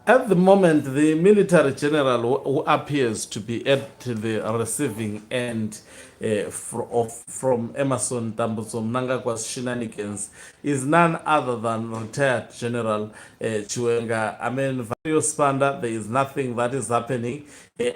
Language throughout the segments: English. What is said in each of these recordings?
At the moment, the military general who appears to be at the receiving end from Emerson Dambuzo Mnangagwa's shenanigans is none other than retired General Chiwenga. I mean, Vario Spanda, there is nothing that is happening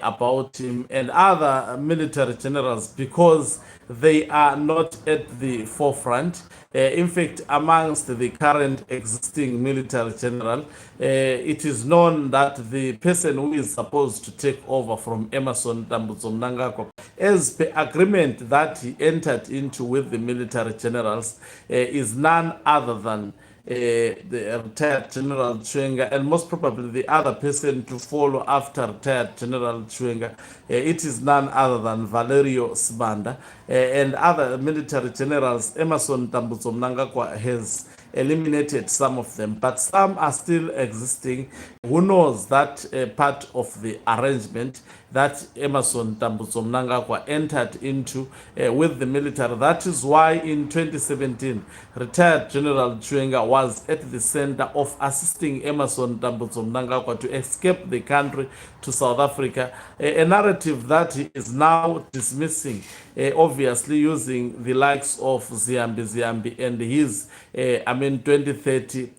about him and other military generals because they are not at the forefront. In fact, amongst the current existing military general, it is known that the person who is supposed to take over from Emerson Dambuzo Mnangagwa, as per agreement that he entered into with the military generals, is none other than the retired General Chiwenga, and most probably the other person to follow after retired General Chiwenga, it is none other than Valerio Sibanda, and other military generals. Emerson Dambuzo Mnangagwa has eliminated some of them, but some are still existing. Who knows that part of the arrangement that Emerson Dambuzo Mnangagwa entered into with the military. That is why in 2017, retired General Chiwenga was at the center of assisting Emerson Dambuzo Mnangagwa to escape the country to South Africa, a narrative that he is now dismissing, obviously using the likes of Ziambi and his, 2030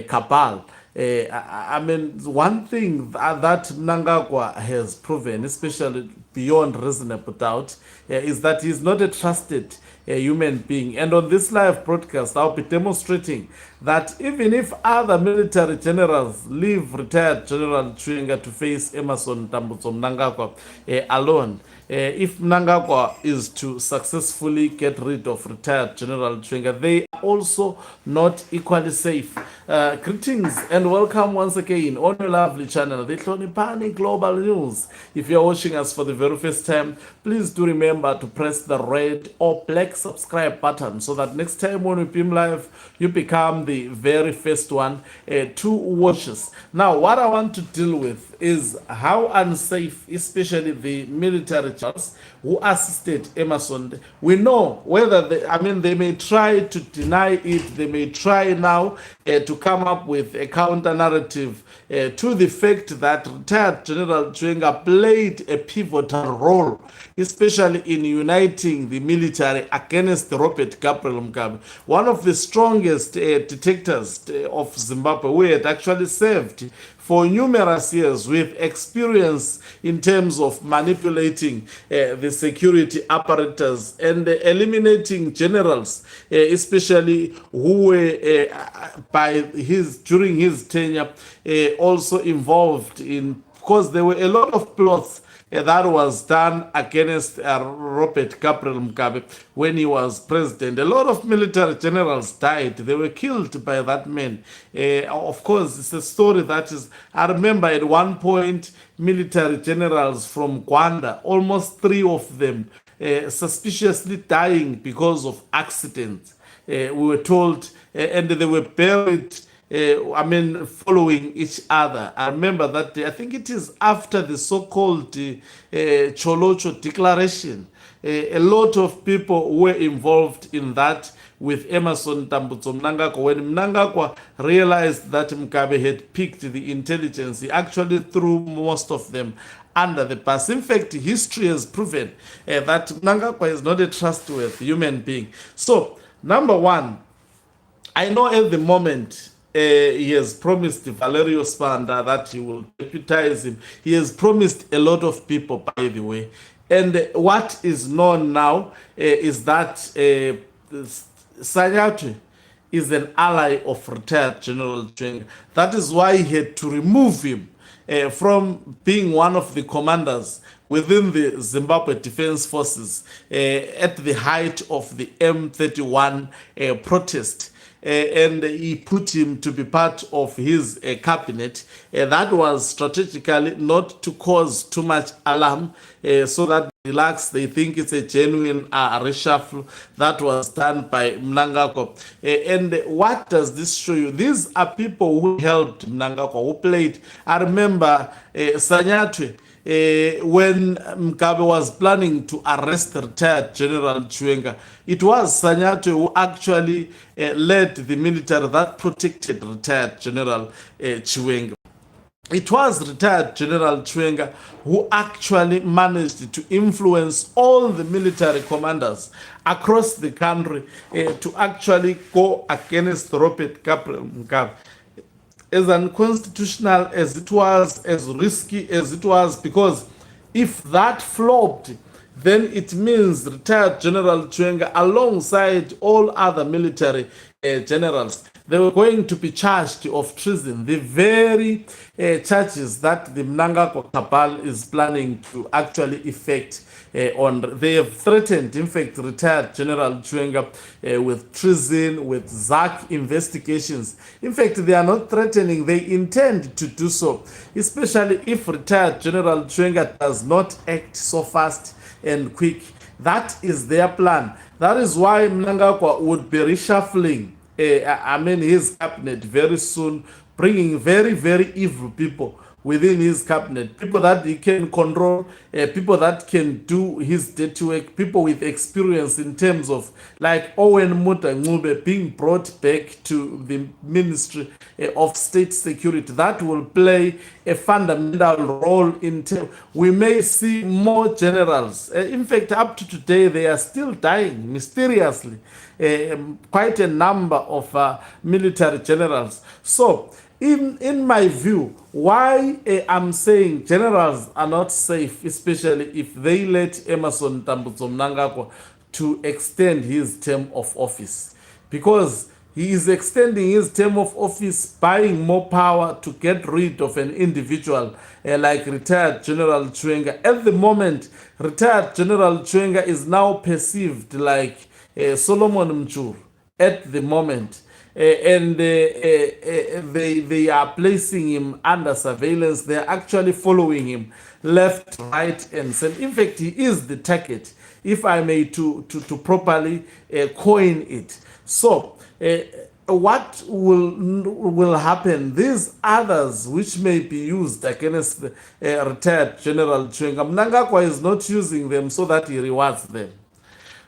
cabal. I mean, one thing that Mnangagwa has proven, especially beyond reasonable doubt, is that he's not a trusted human being. And on this live broadcast, I'll be demonstrating that even if other military generals leave retired General Chiwenga to face Emerson Dambuzo Mnangagwa alone, if Mnangagwa is to successfully get rid of retired General Chiwenga, they are also not equally safe. Greetings and welcome once again on your lovely channel, the Hloniphani Global News. If you're watching us for the very first time, please do remember to press the red or black subscribe button so that next time when we beam live, you become the very first one to watch us. Now, what I want to deal with is how unsafe, especially the military generals who assisted Emerson. We know whether they may try to deny it, they may try now to come up with a counter narrative to the fact that retired General Chiwenga played a pivotal role, especially in uniting the military against Robert Gabriel Mugabe, one of the strongest dictators of Zimbabwe, who had actually served for numerous years with experience in terms of manipulating the security apparatus and eliminating generals, especially who were during his tenure also involved in, because there were a lot of plots that was done against Robert Gabriel Mugabe when he was president. A lot of military generals died. They were killed by that man. Of course, it's a story that is, I remember at one point, military generals from Rwanda, almost 3 of them, suspiciously dying because of accidents. We were told, and they were buried following each other. I remember that day. I think it is after the so-called Cholocho Declaration. A lot of people were involved in that with Emerson Dambuzo Mnangagwa. When Mnangagwa realized that Mugabe had picked the intelligence, he actually threw most of them under the bus. In fact, history has proven that Mnangagwa is not a trustworthy human being. So, number one, I know at the moment he has promised Valerio Spanda that he will deputize him. He has promised a lot of people, by the way. And what is known now is that Sanyatwe is an ally of retired General Chiwenga. That is why he had to remove him from being one of the commanders within the Zimbabwe Defense Forces at the height of the M31 protest. And he put him to be part of his cabinet. That was strategically not to cause too much alarm, so that relax, they think it's a genuine reshuffle that was done by Mnangagwa. And what does this show you? These are people who helped Mnangagwa, who played. I remember Sanyatwe, when Mugabe was planning to arrest retired General Chiwenga, it was Sanyatwe who actually led the military that protected retired General Chiwenga. it was retired General Chwenga who actually managed to influence all the military commanders across the country to actually go against Robert Gabriel Mugabe. As unconstitutional as it was, as risky as it was, because if that flopped, then it means retired General Chwenga, alongside all other military generals, they were going to be charged of treason, the very charges that the Mnangagwa cabal is planning to actually effect on. They have threatened, in fact, retired General Chwenga with treason, with ZAC investigations. In fact, they are not threatening, they intend to do so, especially if retired General Chwenga does not act so fast and quick. That is their plan. That is why Mnangagwa would be reshuffling his cabinet very soon, bringing very, very evil people within his cabinet, people that he can control, people that can do his dirty work, people with experience in terms of, like Owen Mutangube being brought back to the Ministry of State Security. That will play a fundamental role in we may see more generals. In fact, up to today, they are still dying mysteriously. Quite a number of military generals. So, in my view, why I'm saying generals are not safe, especially if they let Emmerson Mnangagwa to extend his term of office, because he is extending his term of office, buying more power to get rid of an individual like retired General Chwenga. At the moment, retired General Chwenga is now perceived like Solomon Mchur at the moment. And they are placing him under surveillance. They are actually following him left, right, and center. In fact, he is the target, if I may to properly coin it. So, what will happen? These others which may be used against the retired General Chwenga, Mnangagwa is not using them so that he rewards them.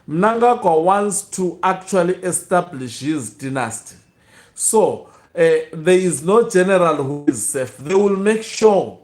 Mnangagwa wants to actually establish his dynasty. So there is no general who is safe. They will make sure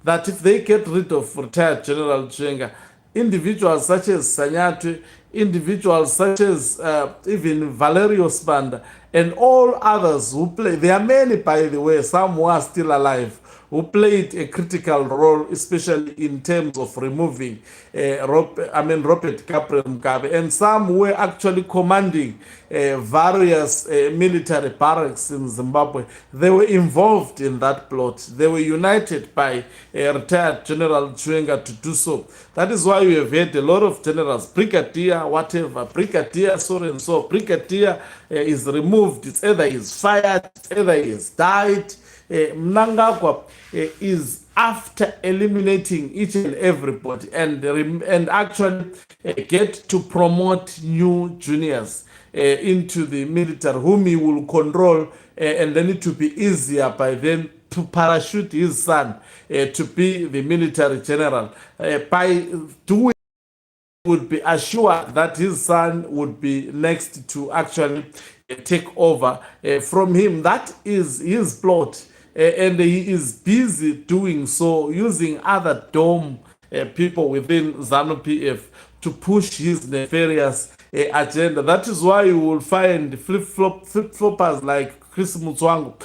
that if they get rid of retired General Chwenga, individuals such as Sanyatwe, individuals such as even Valerio Spanda, and all others who play, there are many, by the way, some who are still alive, who played a critical role, especially in terms of removing Robert Gabriel Mugabe, and some were actually commanding various military barracks in Zimbabwe. They were involved in that plot. They were united by retired General Chwenga to do so. That is why we have had a lot of generals, brigadier, whatever, brigadier, so and so, brigadier is removed. It's either he's fired, it's either he has died. Mnangagwa is after eliminating each and everybody and actually get to promote new juniors into the military, whom he will control, and then it will be easier by then to parachute his son to be the military general. By doing, would be assured that his son would be next to actually take over from him. That is his plot. And he is busy doing so, using other dome people within ZANU-PF to push his nefarious agenda. That is why you will find flip-floppers like Chris Mutswangu.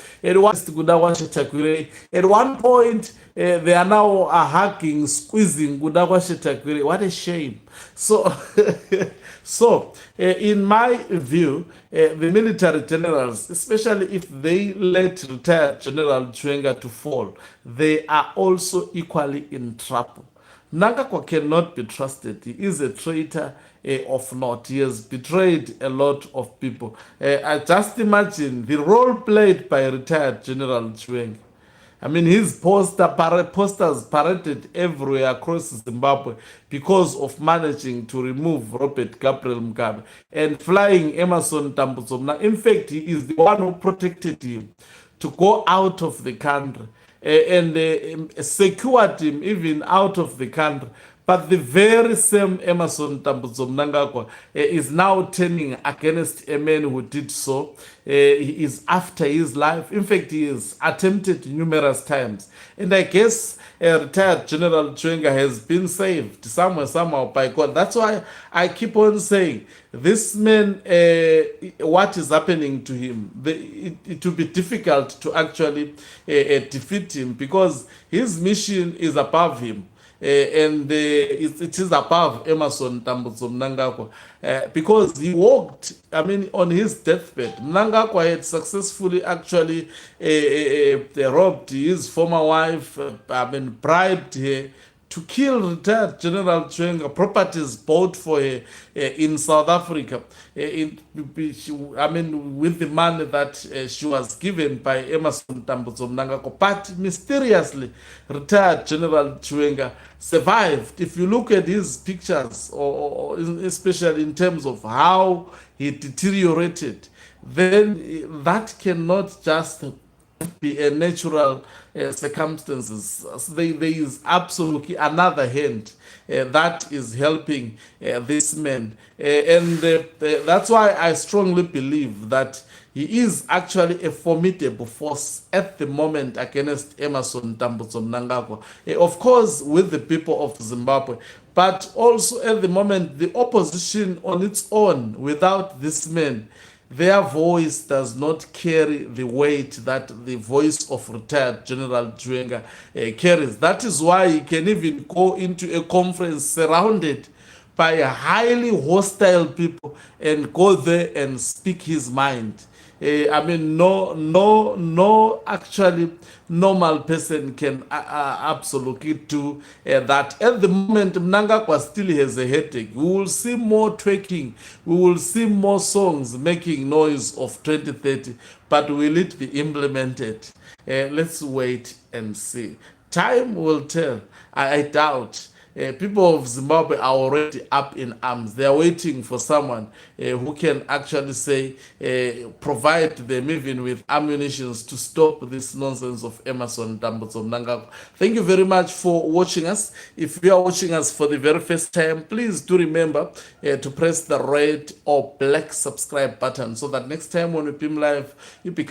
At one point, they are now hugging, squeezing Gudagwa Shetakwire. What a shame. So, in my view, the military generals, especially if they let retired General Chwenga to fall, they are also equally in trouble. Mnangagwa cannot be trusted. He is a traitor of note. He has betrayed a lot of people. I just imagine the role played by retired General Chwenga. I mean, his posters paraded everywhere across Zimbabwe because of managing to remove Robert Gabriel Mugabe and flying Emmerson Mnangagwa. In fact, he is the one who protected him to go out of the country and secured him even out of the country But the very same Emerson Mnangagwa is now turning against a man who did so. He is after his life. In fact, he is attempted numerous times. And I guess retired General Chwenga has been saved somewhere, somehow by God. That's why I keep on saying this man, what is happening to him, it will be difficult to actually defeat him, because his mission is above him. And it is above Emerson Mnangagwa, because he walked, I mean, on his deathbed. Mnangagwa had successfully actually robbed his former wife, bribed her to kill retired General Chwenga, properties bought for her in South Africa, with the money that she was given by Emerson Mnangagwa. But mysteriously, retired General Chwenga survived. If you look at his pictures, or especially in terms of how he deteriorated, then that cannot just be a natural circumstances. So there is absolutely another hand that is helping this man, and that's why I strongly believe that he is actually a formidable force at the moment against Emerson Mnangagwa. Of course, with the people of Zimbabwe, but also at the moment the opposition on its own, without this man, their voice does not carry the weight that the voice of retired General Chwenga carries. That is why he can even go into a conference surrounded by highly hostile people and go there and speak his mind. No, actually, normal person can absolutely do that. At the moment, Mnangagwa still has a headache. We will see more twerking. We will see more songs making noise of 2030. But will it be implemented? Let's wait and see. Time will tell. I doubt. People of Zimbabwe are already up in arms. They are waiting for someone who can actually say, provide them even with ammunition to stop this nonsense of Emerson Mnangagwa. Thank you very much for watching us. If you are watching us for the very first time, please do remember to press the red or black subscribe button, so that next time when we beam live, you become